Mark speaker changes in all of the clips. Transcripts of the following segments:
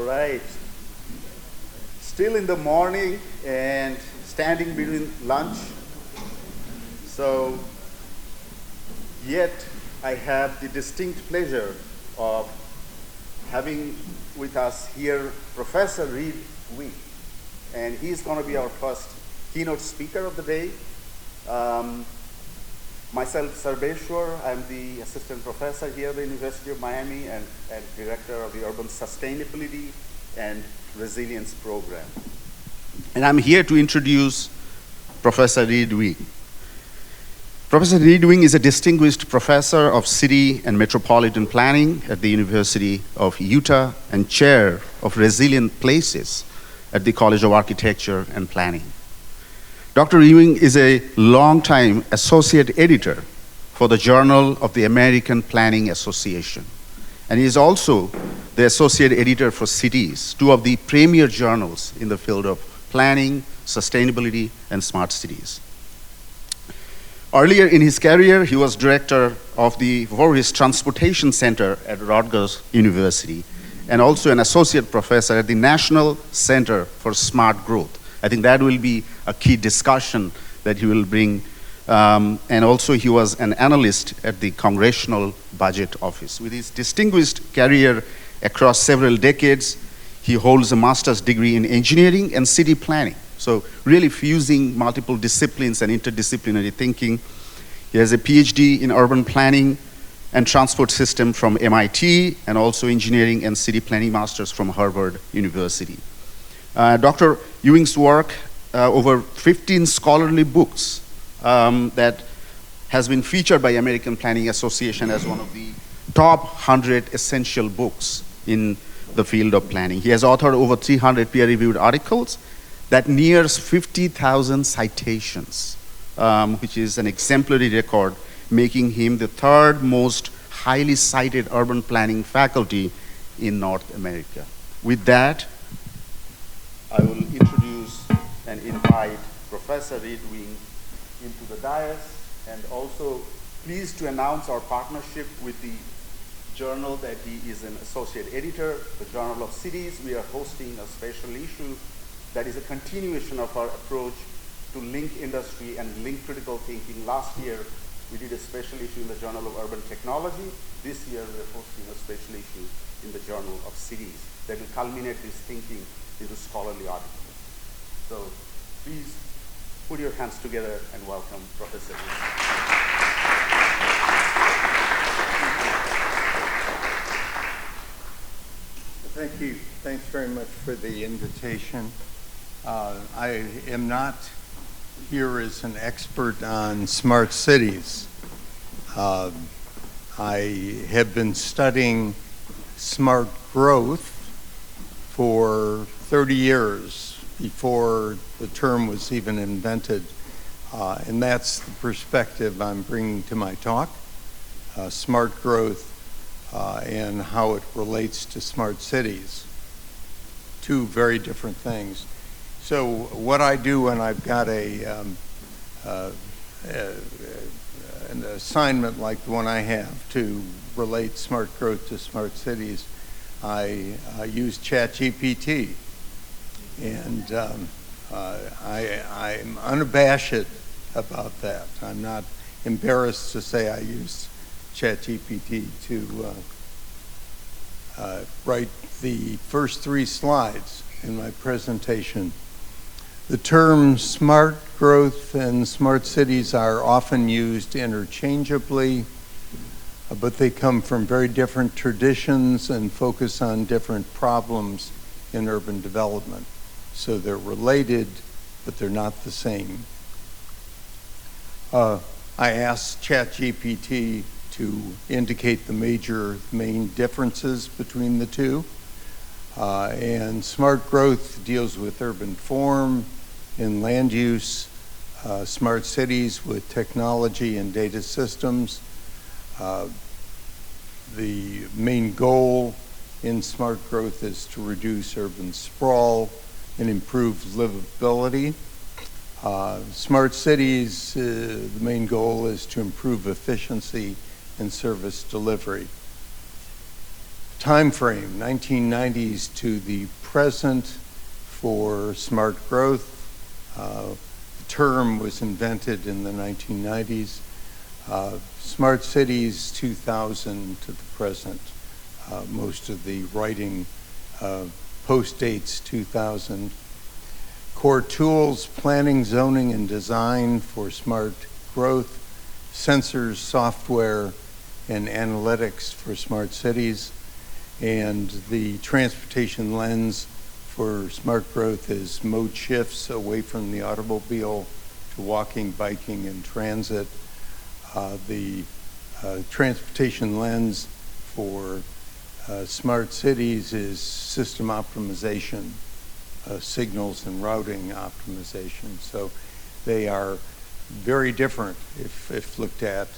Speaker 1: right. Still in the morning and standing between lunch. So, yet I have the distinct pleasure of having with us here Professor Reid Ewing. And he's going to be our first keynote speaker of the day. Myself, Sarveshwar, I'm the assistant professor here at the University of Miami and director of the Urban Sustainability and Resilience Program. And I'm here to introduce Professor Reid Ewing. Professor Reid Ewing is a distinguished professor of city and metropolitan planning at the University of Utah and chair of Resilient Places at the College of Architecture and Planning. Dr. Ewing is a longtime associate editor for the Journal of the American Planning Association. And he is also the associate editor for Cities, two of the premier journals in the field of planning, sustainability, and smart cities. Earlier in his career, he was director of the Voorhees Transportation Center at Rutgers University, and also an associate professor at the National Center for Smart Growth. I think that will be a key discussion that he will bring. And also he was an analyst at the Congressional Budget Office. With his distinguished career across several decades, he holds a master's degree in engineering and city planning. So really fusing multiple disciplines and interdisciplinary thinking. He has a PhD in urban planning and transport system from MIT, and also engineering and city planning masters from Harvard University. Dr. Ewing's work, over 15 scholarly books that has been featured by American Planning Association as one of the top 100 essential books in the field of planning. He has authored over 300 peer-reviewed articles that nears 50,000 citations, which is an exemplary record, making him the third most highly cited urban planning faculty in North America. With that, I will introduce and invite Professor Reid Ewing into the dais, and also pleased to announce our partnership with the journal that he is an associate editor, the Journal of Cities. We are hosting a special issue that is a continuation of our approach to link industry and link critical thinking. Last year, we did a special issue in the Journal of Urban Technology. This year, we're hosting a special issue in the Journal of Cities that will culminate this thinking into scholarly articles. So please put your hands together and welcome Professor Ewing.
Speaker 2: Thank you. Thanks very much for the invitation. I am not here as an expert on smart cities. I have been studying smart growth for 30 years before the term was even invented. And that's the perspective I'm bringing to my talk, smart growth and how it relates to smart cities. Two very different things. So what I do when I've got an assignment like the one I have to relate smart growth to smart cities, I use ChatGPT, and I'm unabashed about that. I'm not embarrassed to say I use ChatGPT to write the first 3 slides in my presentation. The terms smart growth and smart cities are often used interchangeably, but they come from very different traditions and focus on different problems in urban development. So they're related, but they're not the same. I asked ChatGPT to indicate the main differences between the two. And smart growth deals with urban form and land use, smart cities with technology and data systems. The main goal in smart growth is to reduce urban sprawl and improve livability. Smart cities, the main goal is to improve efficiency and service delivery. time frame, 1990s to the present for smart growth. The term was invented in the 1990s. Smart cities, 2000 to the present. Most of the writing post-dates 2000. Core tools, planning, zoning, and design for smart growth, sensors, software, and analytics for smart cities. And the transportation lens for smart growth is mode shifts away from the automobile to walking, biking, and transit. The transportation lens for smart cities is system optimization, signals and routing optimization. So they are very different if looked at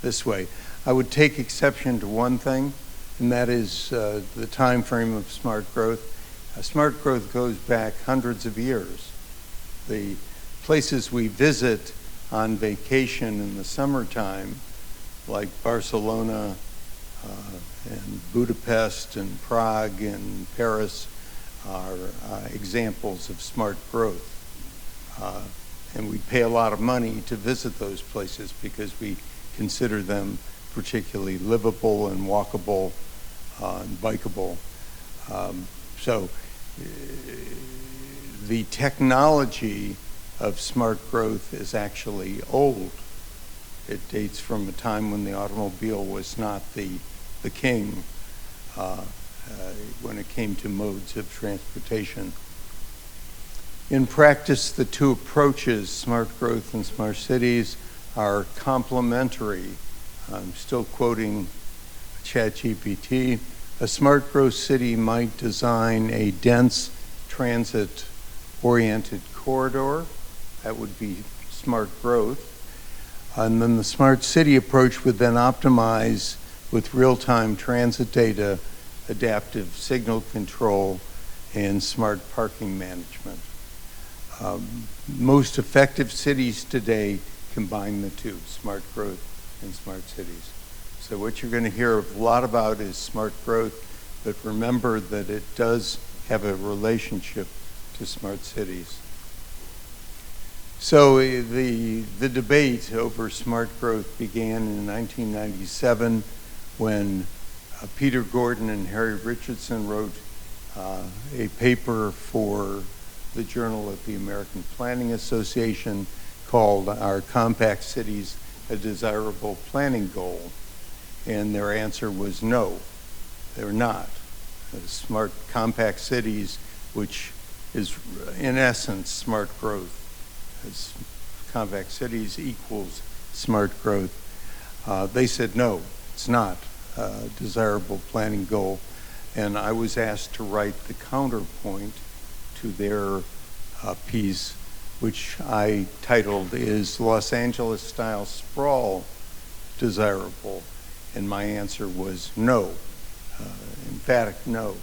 Speaker 2: this way. I would take exception to one thing, and that is the time frame of smart growth. Smart growth goes back hundreds of years. The places we visit on vacation in the summertime, like Barcelona and Budapest and Prague and Paris, are examples of smart growth. And we pay a lot of money to visit those places because we consider them particularly livable and walkable and bikeable. So the technology of smart growth is actually old. It dates from a time when the automobile was not the king when it came to modes of transportation. In practice, the two approaches, smart growth and smart cities, are complementary. I'm still quoting ChatGPT. A smart growth city might design a dense transit-oriented corridor. That would be smart growth. And then the smart city approach would then optimize with real-time transit data, adaptive signal control, and smart parking management. Most effective cities today combine the two, smart growth and smart cities. So what you're going to hear a lot about is smart growth, but remember that it does have a relationship to smart cities. So the debate over smart growth began in 1997 when Peter Gordon and Harry Richardson wrote a paper for the Journal of the American Planning Association called "Are Compact Cities a Desirable Planning Goal?" And their answer was no, they're not. Smart compact cities, which is in essence smart growth. As compact cities equals smart growth. They said no, it's not a desirable planning goal. And I was asked to write the counterpoint to their piece, which I titled, "Is Los Angeles style sprawl desirable?" And my answer was no, emphatic no.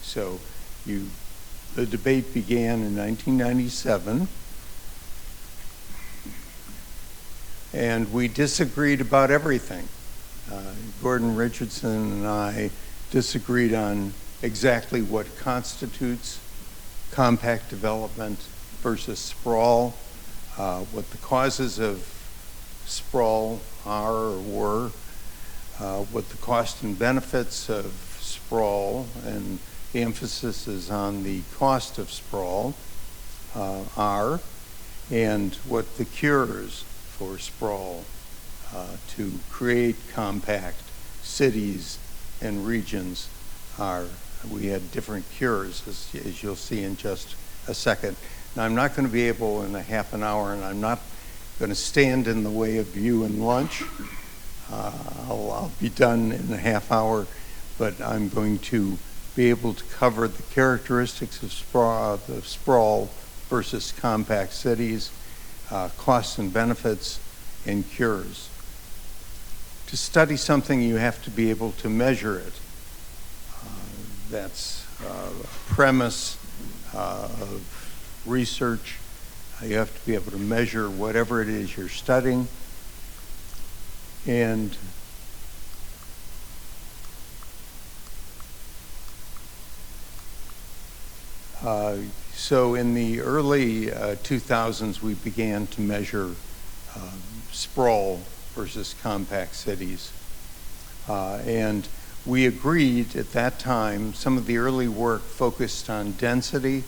Speaker 2: So the debate began in 1997, and we disagreed about everything. Gordon Richardson and I disagreed on exactly what constitutes compact development versus sprawl, what the causes of sprawl are or were, what the cost and benefits of sprawl, and the emphasis is on the cost of sprawl, are, and what the cures for sprawl to create compact cities and regions are. We had different cures, as you'll see in just a second. Now, I'm not going to be able in a half an hour, and I'm not going to stand in the way of you and lunch. I'll be done in a half hour, but I'm going to be able to cover the characteristics of sprawl versus compact cities, costs and benefits, and cures. To study something, you have to be able to measure it. That's a premise of research. You have to be able to measure whatever it is you're studying. And So in the early 2000s, we began to measure sprawl versus compact cities. And we agreed at that time, some of the early work focused on density.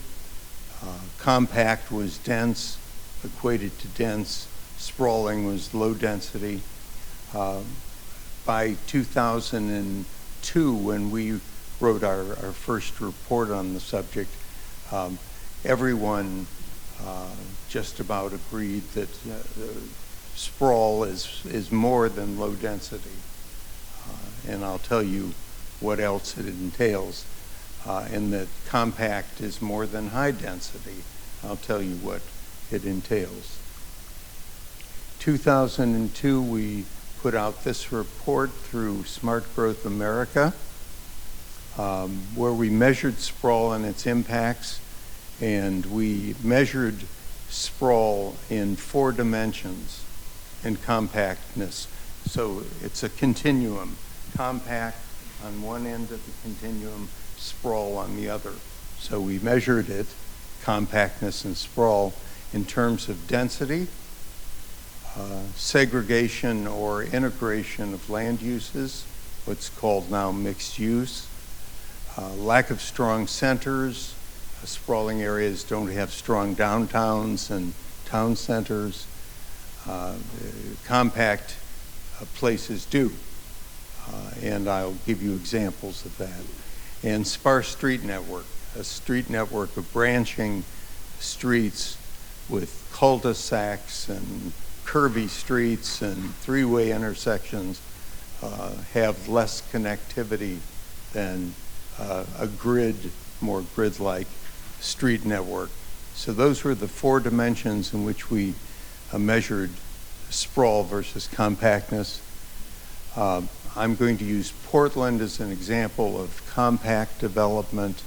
Speaker 2: Compact was dense, equated to dense. Sprawling was low density. By 2002, when we wrote our first report on the subject, everyone just about agreed that sprawl is more than low density. And I'll tell you what else it entails. And that compact is more than high density. I'll tell you what it entails. 2002, we put out this report through Smart Growth America, where we measured sprawl and its impacts, and we measured sprawl in 4 dimensions in compactness. So it's a continuum, compact on one end of the continuum, sprawl on the other. So we measured it, compactness and sprawl, in terms of density, segregation or integration of land uses, what's called now mixed use, lack of strong centers. Sprawling areas don't have strong downtowns and town centers. Compact places do, and I'll give you examples of that. And sparse street network, a street network of branching streets with cul-de-sacs and curvy streets and three-way intersections have less connectivity than a more grid-like street network. So those were the 4 dimensions in which we measured sprawl versus compactness. I'm going to use Portland as an example of compact development,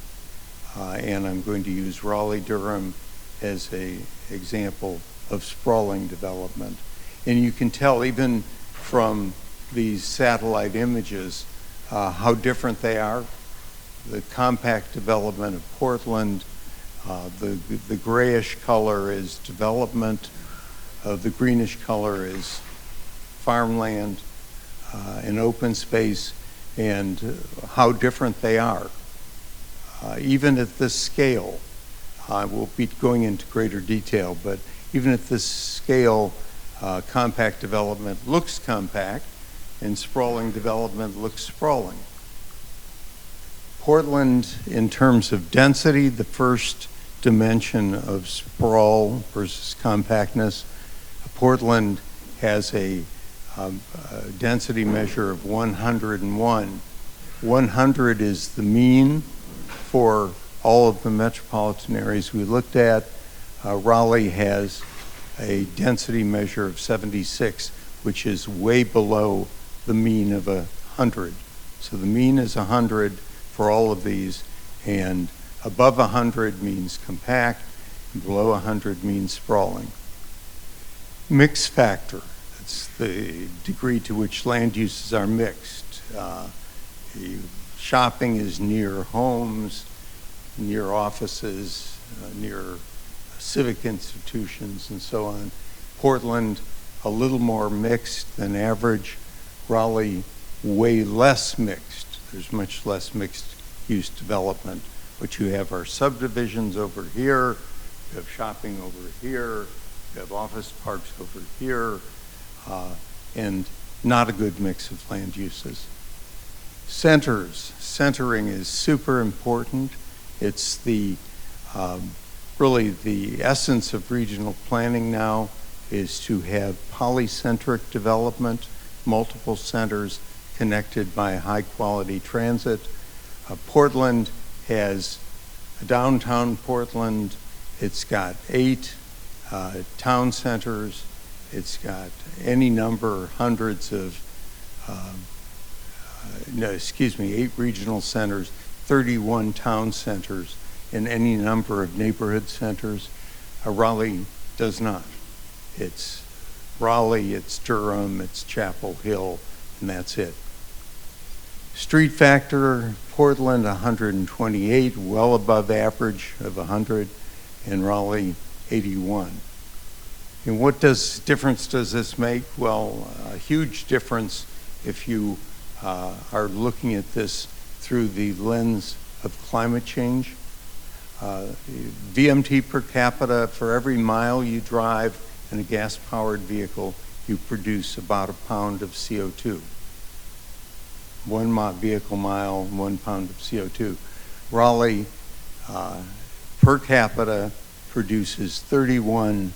Speaker 2: and I'm going to use Raleigh-Durham as an example of sprawling development. And you can tell even from these satellite images how different they are. The compact development of Portland, the grayish color is development, the greenish color is farmland and open space, and how different they are. Even at this scale, we'll be going into greater detail, but even at this scale, compact development looks compact, and sprawling development looks sprawling. Portland, in terms of density, the first dimension of sprawl versus compactness, Portland has a density measure of 101. 100 is the mean for all of the metropolitan areas we looked at. Raleigh has a density measure of 76, which is way below the mean of 100. So the mean is 100 for all of these, and above 100 means compact, and below 100 means sprawling. Mix factor, that's the degree to which land uses are mixed. Shopping is near homes, near offices, near civic institutions, and so on. Portland, a little more mixed than average. Raleigh, way less mixed. There's much less mixed use development. What you have are subdivisions over here, you have shopping over here, you have office parks over here, and not a good mix of land uses. Centers. Centering is super important. It's the really the essence of regional planning now is to have polycentric development, multiple centers connected by high quality transit. Portland has downtown Portland. It's got 8 town centers. It's got any number, hundreds of, 8 regional centers, 31 town centers, and any number of neighborhood centers. Raleigh does not. It's Raleigh, it's Durham, it's Chapel Hill, and that's it. Street factor, Portland 128, well above average of 100, and Raleigh 81. And what difference does this make? Well, a huge difference if you are looking at this through the lens of climate change. VMT per capita, for every mile you drive in a gas-powered vehicle, you produce about a pound of CO2. One vehicle mile, 1 pound of CO2. Raleigh per capita produces 31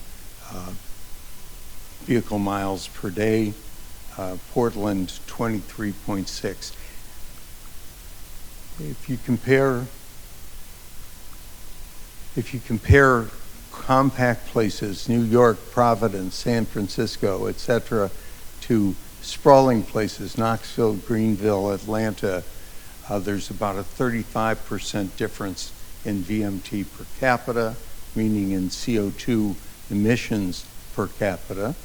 Speaker 2: vehicle miles per day. Portland 23.6. If you compare compact places, New York, Providence, San Francisco, etc., to sprawling places, Knoxville, Greenville, Atlanta, there's about a 35% difference in VMT per capita, meaning in CO2 emissions per capita,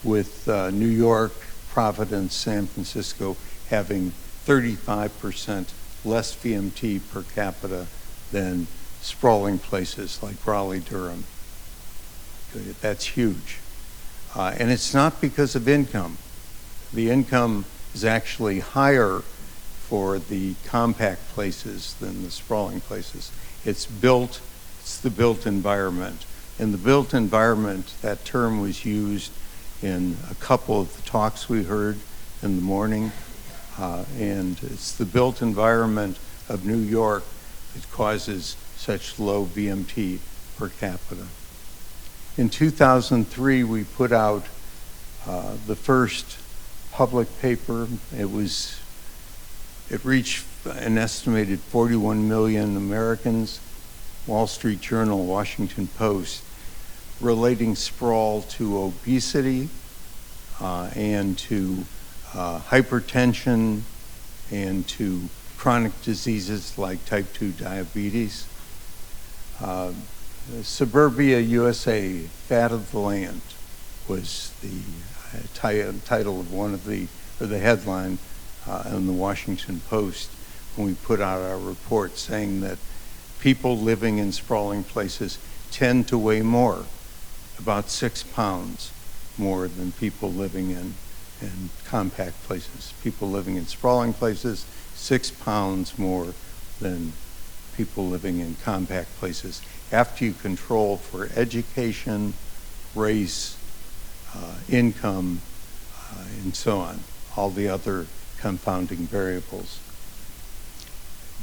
Speaker 2: with New York, Providence, San Francisco having 35% less VMT per capita than sprawling places like Raleigh-Durham. That's huge. And it's not because of income. The income is actually higher for the compact places than the sprawling places. It's the built environment. In the built environment, that term was used in a couple of the talks we heard in the morning. And it's the built environment of New York that causes such low VMT per capita. In 2003, we put out the first public paper. It reached an estimated 41 million Americans, Wall Street Journal, Washington Post, relating sprawl to obesity and to hypertension and to chronic diseases like type 2 diabetes. Suburbia USA, Fat of the Land, was the title of the headline in the Washington Post when we put out our report, saying that people living in sprawling places tend to weigh more, about 6 pounds more than people living in compact places. People living in sprawling places, 6 pounds more than people living in compact places, after you control for education, race, income, and so on, all the other confounding variables.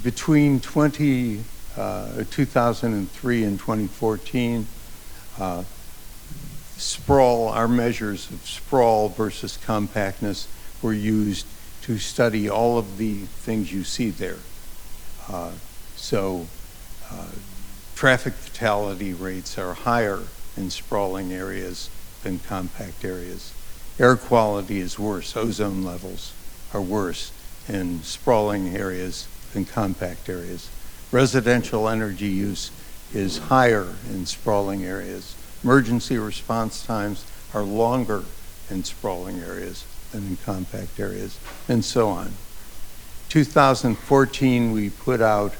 Speaker 2: Between 2003 and 2014, sprawl, our measures of sprawl versus compactness were used to study all of the things you see there. Traffic fatality rates are higher in sprawling areas than compact areas. Air quality is worse. Ozone levels are worse in sprawling areas than compact areas. Residential energy use is higher in sprawling areas. Emergency response times are longer in sprawling areas than in compact areas, and so on. 2014, we put out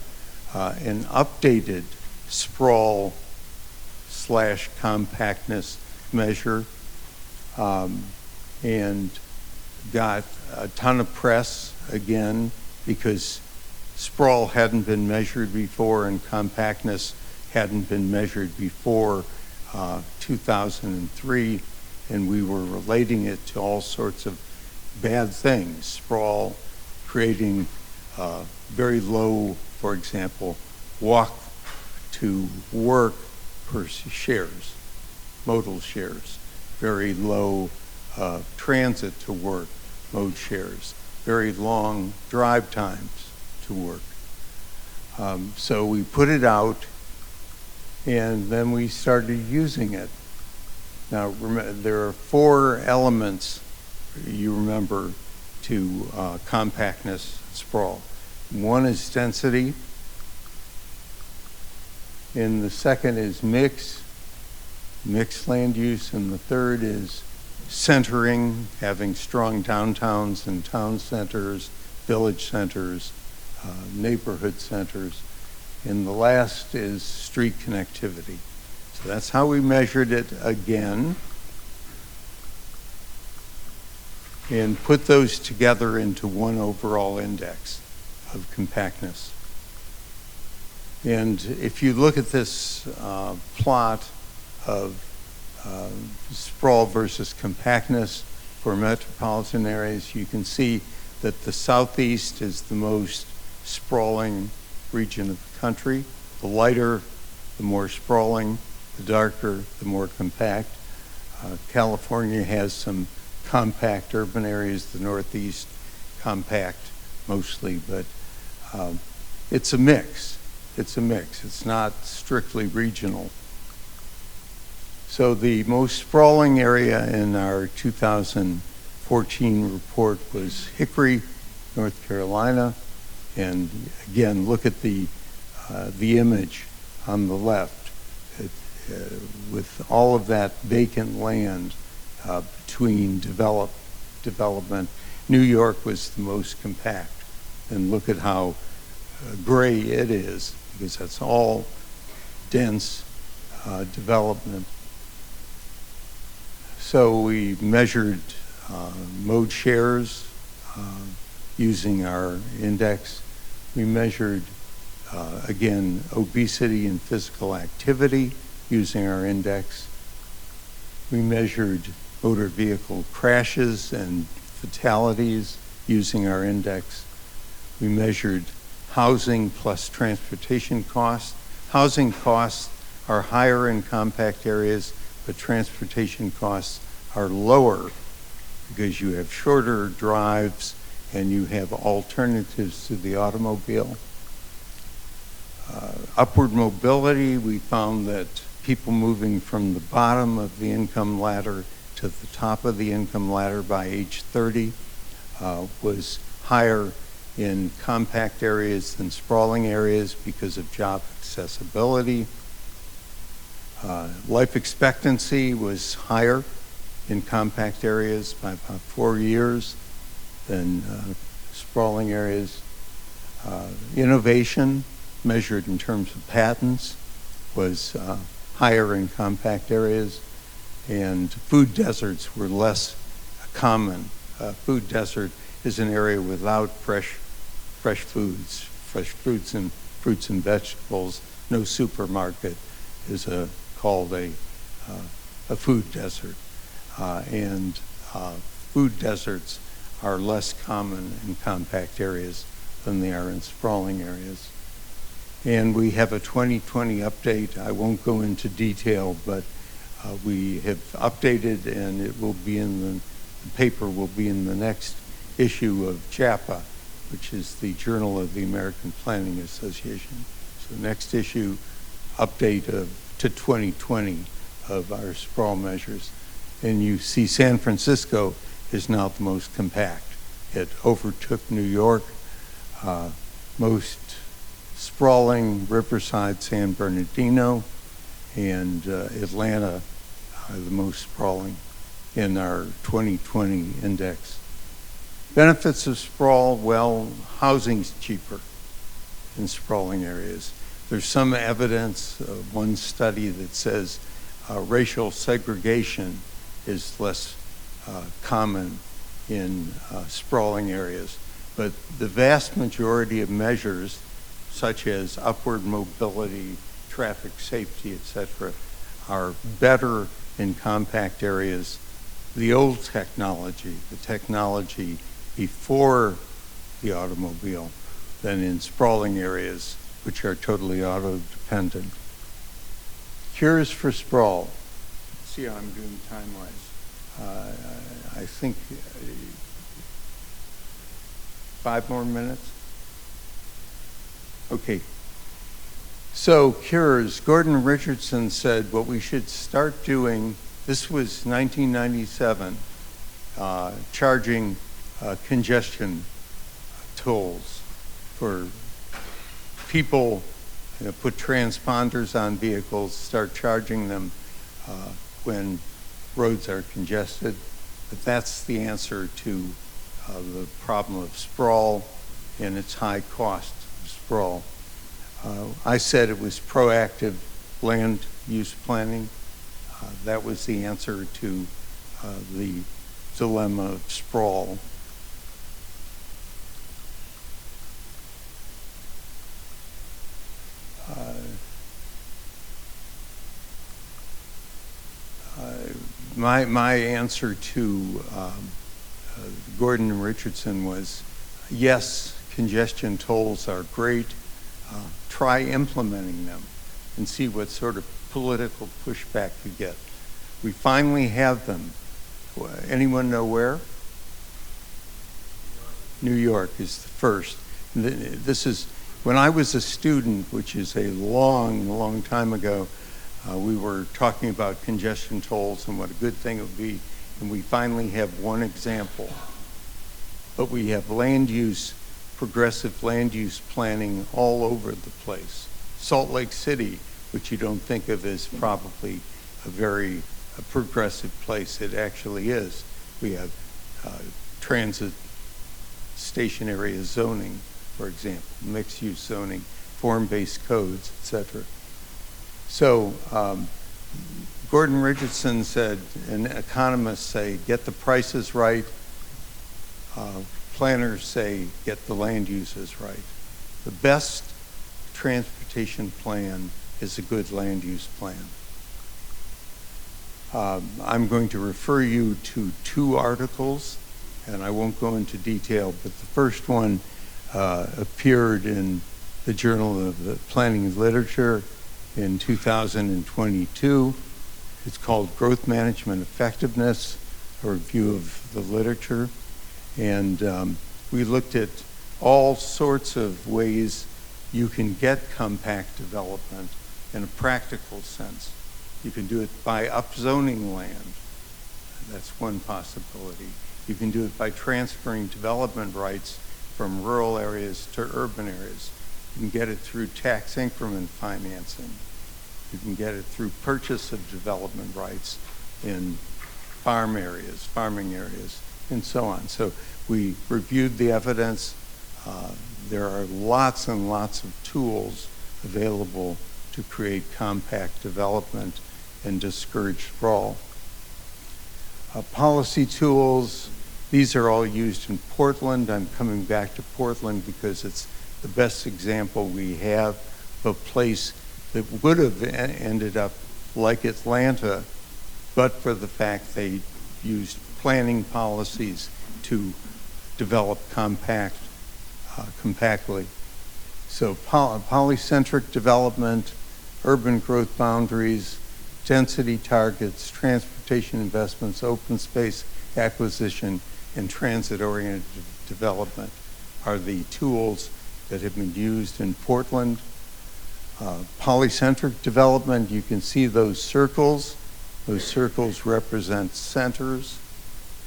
Speaker 2: an updated sprawl/compactness measure and got a ton of press again because sprawl hadn't been measured before and compactness hadn't been measured before 2003, and we were relating it to all sorts of bad things. Sprawl creating very low, for example, walk to work per shares, modal shares, very low transit to work, mode shares, very long drive times to work. So we put it out, and then we started using it. Now, there are 4 elements, you remember, to compactness sprawl. One is density, and the second is mixed land use, and the third is centering, having strong downtowns and town centers, village centers, neighborhood centers. And the last is street connectivity. So that's how we measured it again. And put those together into one overall index of compactness. And if you look at this plot of sprawl versus compactness for metropolitan areas, you can see that the southeast is the most sprawling region of the country. The lighter, the more sprawling; the darker, the more compact. California has some compact urban areas, the Northeast compact mostly, but it's a mix. It's a mix. It's not strictly regional. So the most sprawling area in our 2014 report was Hickory, North Carolina. And again, look at the image on the left. With all of that vacant land between development, New York was the most compact. And look at how gray it is, because that's all dense development. So we measured mode shares using our index. We measured, again, obesity and physical activity using our index. We measured motor vehicle crashes and fatalities using our index. We measured housing plus transportation costs. Housing costs are higher in compact areas, but transportation costs are lower because you have shorter drives and you have alternatives to the automobile. Upward mobility, we found that people moving from the bottom of the income ladder to the top of the income ladder by age 30 was higher in compact areas than sprawling areas because of job accessibility. Life expectancy was higher in compact areas by about 4 years than sprawling areas. Innovation, measured in terms of patents, was higher in compact areas, and food deserts were less common. Food desert is an area without fresh foods, fresh fruits and vegetables. No supermarket is called a food desert, and food deserts are less common in compact areas than they are in sprawling areas. And we have a 2020 update. I won't go into detail, but we have updated, and it will be the paper will be in the next issue of JAPA, which is the Journal of the American Planning Association. So next issue, update to 2020 of our sprawl measures. And you see San Francisco is now the most compact. It overtook New York. Most sprawling, Riverside, San Bernardino, and Atlanta are the most sprawling in our 2020 index. Benefits of sprawl, well, housing's cheaper in sprawling areas. There's some evidence, one study that says racial segregation is less common in sprawling areas. But the vast majority of measures, such as upward mobility, traffic safety, etc., are better in compact areas. The old technology, the technology before the automobile, than in sprawling areas, which are totally auto-dependent. Cures for sprawl. Let's see how I'm doing time-wise. I think 5 more minutes. Okay. So cures. Gordon Richardson said what we should start doing, this was 1997, charging congestion tolls for people, put transponders on vehicles, start charging them when roads are congested. But that's the answer to the problem of sprawl and its high cost of sprawl. I said it was proactive land use planning. That was the answer to the dilemma of sprawl. My answer to Gordon and Richardson was, yes, congestion tolls are great. Try implementing them and see what sort of political pushback you get. We finally have them. Anyone know where? New York is the first. This is, when I was a student, which is a long, long time ago, we were talking about congestion tolls and what a good thing it would be, and we finally have one example. But we have land use, progressive land use planning all over the place. Salt Lake City, which you don't think of as probably a very progressive place, it actually is. We have transit station area zoning, for example, mixed-use zoning, form-based codes, etc. So Gordon Richardson said, and economists say, get the prices right. Planners say, get the land uses right. The best transportation plan is a good land use plan. I'm going to refer you to two articles, and I won't go into detail, but the first one appeared in the Journal of the Planning Literature in 2022. It's called Growth Management Effectiveness, a review of the literature. And we looked at all sorts of ways you can get compact development in a practical sense. You can do it by upzoning land. That's one possibility. You can do it by transferring development rights from rural areas to urban areas. You can get it through tax increment financing. You can get it through purchase of development rights in farming areas, and so on. So we reviewed the evidence. There are lots and lots of tools available to create compact development and discourage sprawl. Policy tools, these are all used in Portland. I'm coming back to Portland because it's the best example we have of a place that would have ended up like Atlanta, but for the fact they used planning policies to develop compactly. So polycentric development, urban growth boundaries, density targets, transportation investments, open space acquisition, and transit-oriented development are the tools that have been used in Portland. Polycentric development, you can see those circles. Those circles represent centers.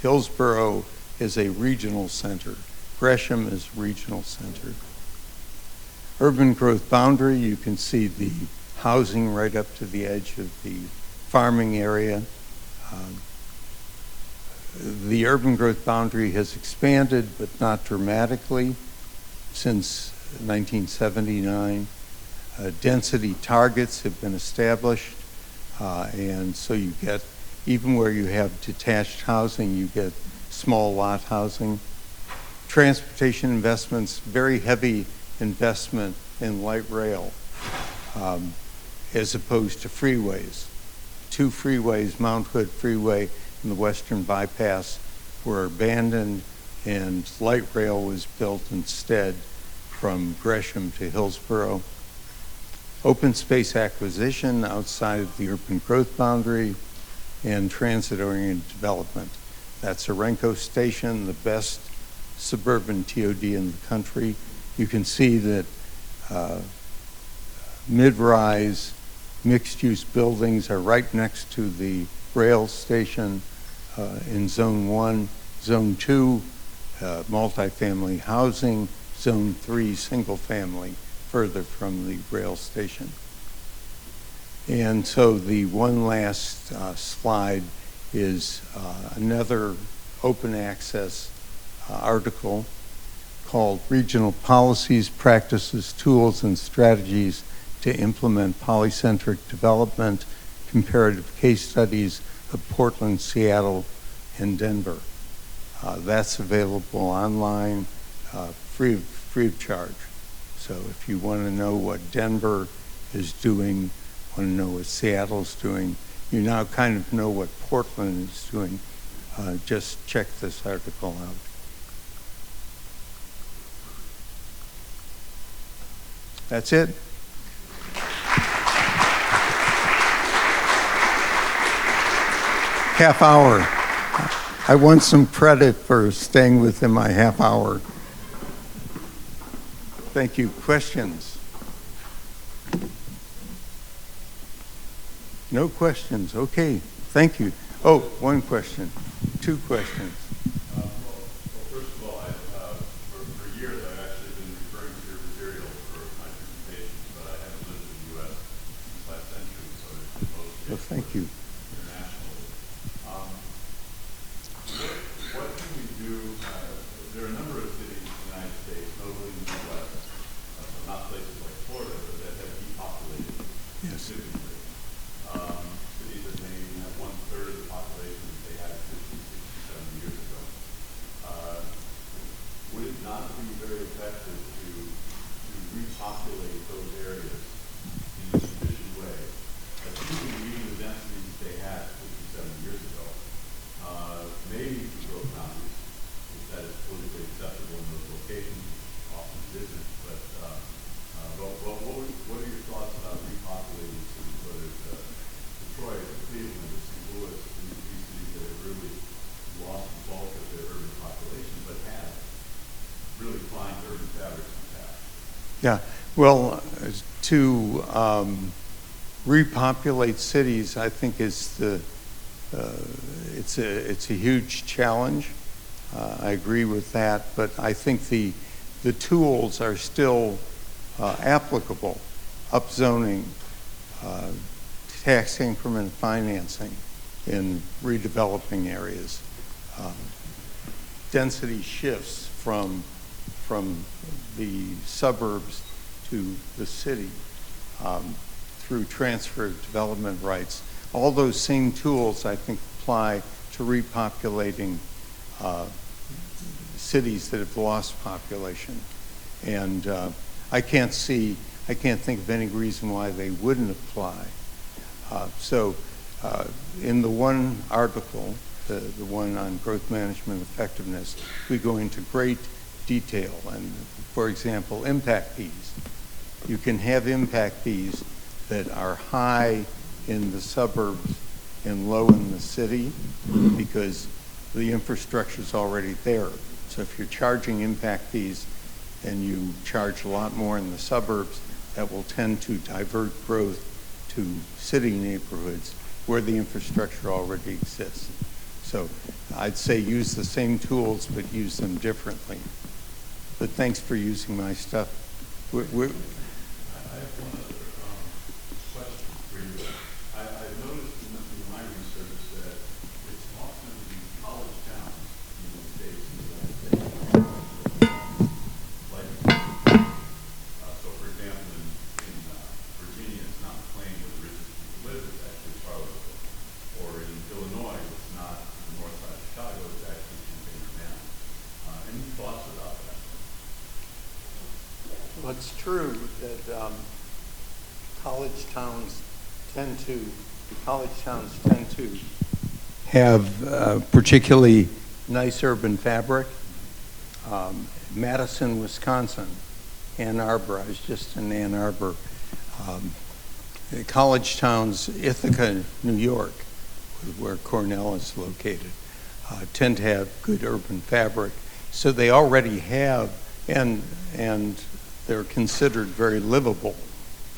Speaker 2: Hillsborough is a regional center. Gresham is regional center. Urban growth boundary, you can see the housing right up to the edge of the farming area. The urban growth boundary has expanded, but not dramatically, since 1979. Density targets have been established, and so you get, even where you have detached housing, you get small lot housing. Transportation investments, very heavy investment in light rail, as opposed to freeways. Two freeways, Mount Hood Freeway and the Western Bypass, were abandoned, and light rail was built instead from Gresham to Hillsborough. Open space acquisition outside of the urban growth boundary, and transit-oriented development. That's Orenco Station, the best suburban TOD in the country. You can see that mid-rise mixed-use buildings are right next to the rail station in Zone 1. Zone 2, multifamily housing. Zone 3, single-family, further from the rail station. And so the one last slide is another open access article called Regional Policies, Practices, Tools, and Strategies to Implement Polycentric Development, Comparative Case Studies of Portland, Seattle, and Denver. That's available online, free of charge. So if you want to know what Denver is doing, want to know what Seattle's doing, you now kind of know what Portland is doing. Just check this article out. That's it. Half hour. I want some credit for staying within my half hour. Thank you. Questions? No questions. Okay. Thank you. Oh, one question. Two questions.
Speaker 3: Well, first of all, for years I've actually been referring to your material for my presentations, but I haven't lived in the U.S. since last century, so it's been mostly
Speaker 2: Well, thank you.
Speaker 3: internationally. What can we do? There are a number of cities in the United States, notably in the Midwest, not places like Florida, but that have depopulated significantly. Cities that may have 1/3 of the population that they had 50, 60, 70 years ago. Would it not be very effective to repopulate those areas in an efficient way, assuming even the densities they had 50, 70 years ago, maybe to grow counties, if that is politically acceptable in those locations, often it isn't, but what are your thoughts about repopulating cities, whether it's Detroit or Cleveland or St. Louis, these cities that have really lost the bulk of their urban population, but have really fine urban fabrics in the past?
Speaker 2: Yeah. Well, to repopulate cities, I think is it's a huge challenge. I agree with that, but I think the tools are still applicable. Upzoning, tax increment financing in redeveloping areas, density shifts from the suburbs to the city through transfer of development rights. All those same tools, I think, apply to repopulating cities that have lost population. And I can't think of any reason why they wouldn't apply. So in the one article, the one on growth management effectiveness, we go into great detail. And for example, impact fees. You can have impact fees that are high in the suburbs and low in the city because the infrastructure is already there. So if you're charging impact fees and you charge a lot more in the suburbs, that will tend to divert growth to city neighborhoods where the infrastructure already exists. So I'd say use the same tools, but use them differently. But thanks for using my stuff.
Speaker 3: I have one other question for you. I've noticed in my research that it's often the college towns in the States and the United States, like, so for example, in Virginia, it's not McLean where the richest people live, it's actually Charlottesville. Or in Illinois, it's not the north side of Chicago, it's actually Champaign Urbana. Any thoughts about that?
Speaker 2: Well, it's true that college towns tend to have particularly nice urban fabric. Madison, Wisconsin, Ann Arbor. I was just in Ann Arbor. College towns, Ithaca, New York, where Cornell is located, tend to have good urban fabric. So they already have, and they're considered very livable.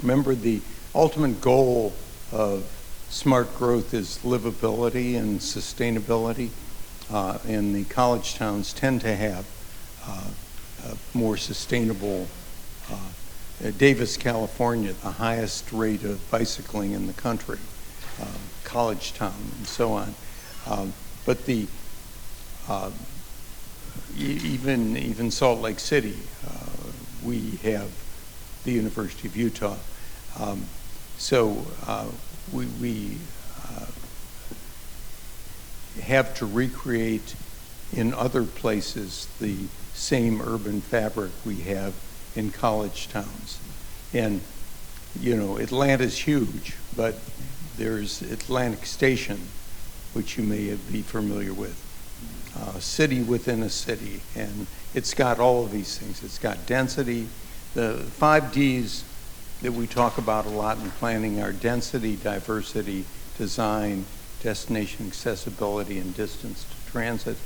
Speaker 2: Remember, the ultimate goal of smart growth is livability and sustainability, and the college towns tend to have more sustainable. Davis, California, the highest rate of bicycling in the country, college town, and so on. But the even Salt Lake City, we have the University of Utah. So we have to recreate in other places the same urban fabric we have in college towns. And, you know, Atlanta's huge, but there's Atlantic Station, which you may be familiar with. City within a city, and it's got all of these things. It's got density. The 5 Ds that we talk about a lot in planning are density, diversity, design, destination accessibility, and distance to transit.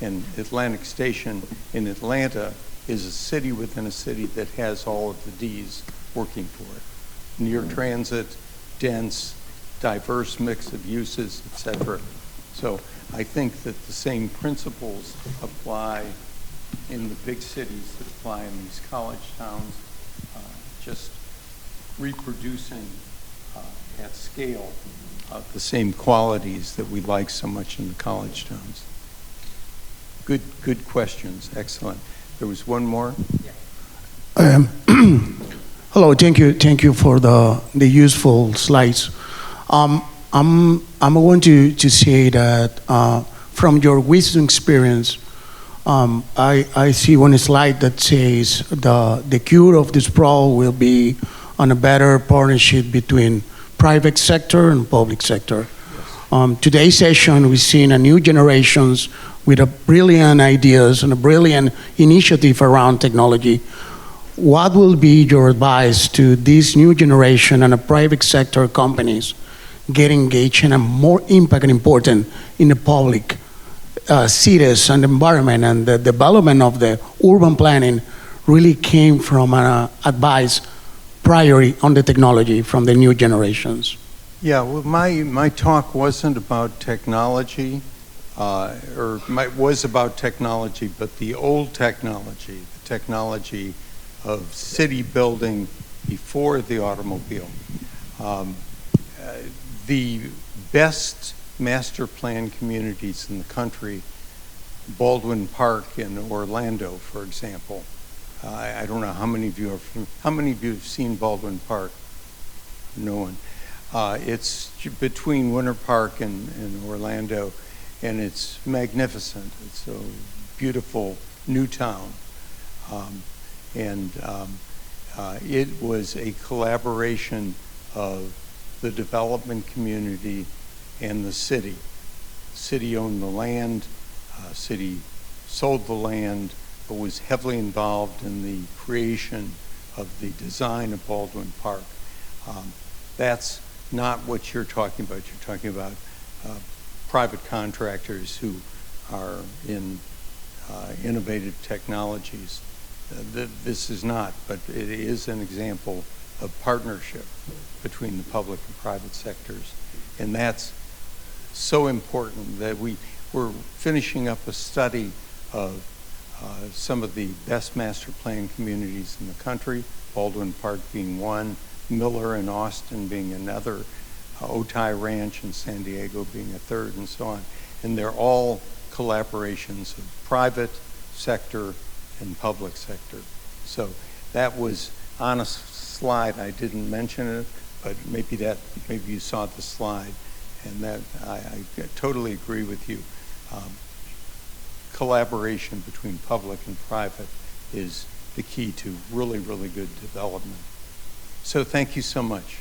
Speaker 2: And Atlantic Station in Atlanta is a city within a city that has all of the Ds working for it. Near transit, dense, diverse mix of uses, et cetera. So I think that the same principles apply in the big cities that apply in these college towns, just reproducing at scale the same qualities that we like so much in the college towns. Good questions, excellent. There was one more.
Speaker 4: Hello, thank you for the useful slides. I'm going to say that from your wisdom experience, I see one slide that says the cure of this problem will be on a better partnership between private sector and public sector. Today's session, we've seen a new generations with a brilliant ideas and a brilliant initiative around technology. What will be your advice to this new generation and the private sector companies get engaged in a more impact and important in the public cities and environment, and the development of the urban planning really came from an advice priority on the technology from the new generations?
Speaker 2: Yeah, well, my talk wasn't about technology, was about technology, but the old technology, the technology of city building before the automobile. The best master plan communities in the country, Baldwin Park in Orlando, for example. I don't know how many of you have seen Baldwin Park? No one. It's between Winter Park and Orlando, and it's magnificent. It's a beautiful new town. It was a collaboration of the development community and the city. City owned the land, city sold the land, but was heavily involved in the creation of the design of Baldwin Park. That's not what you're talking about. You're talking about private contractors who are in innovative technologies. This is not, but it is an example of partnership between the public and private sectors. And that's so important that we're finishing up a study of some of the best master plan communities in the country, Baldwin Park being one, Miller and Austin being another, Otay Ranch in San Diego being a third, and so on. And they're all collaborations of private sector and public sector. So that was on a slide. I didn't mention it, but maybe you saw the slide, and that I totally agree with you. Collaboration between public and private is the key to really, really good development. So thank you so much.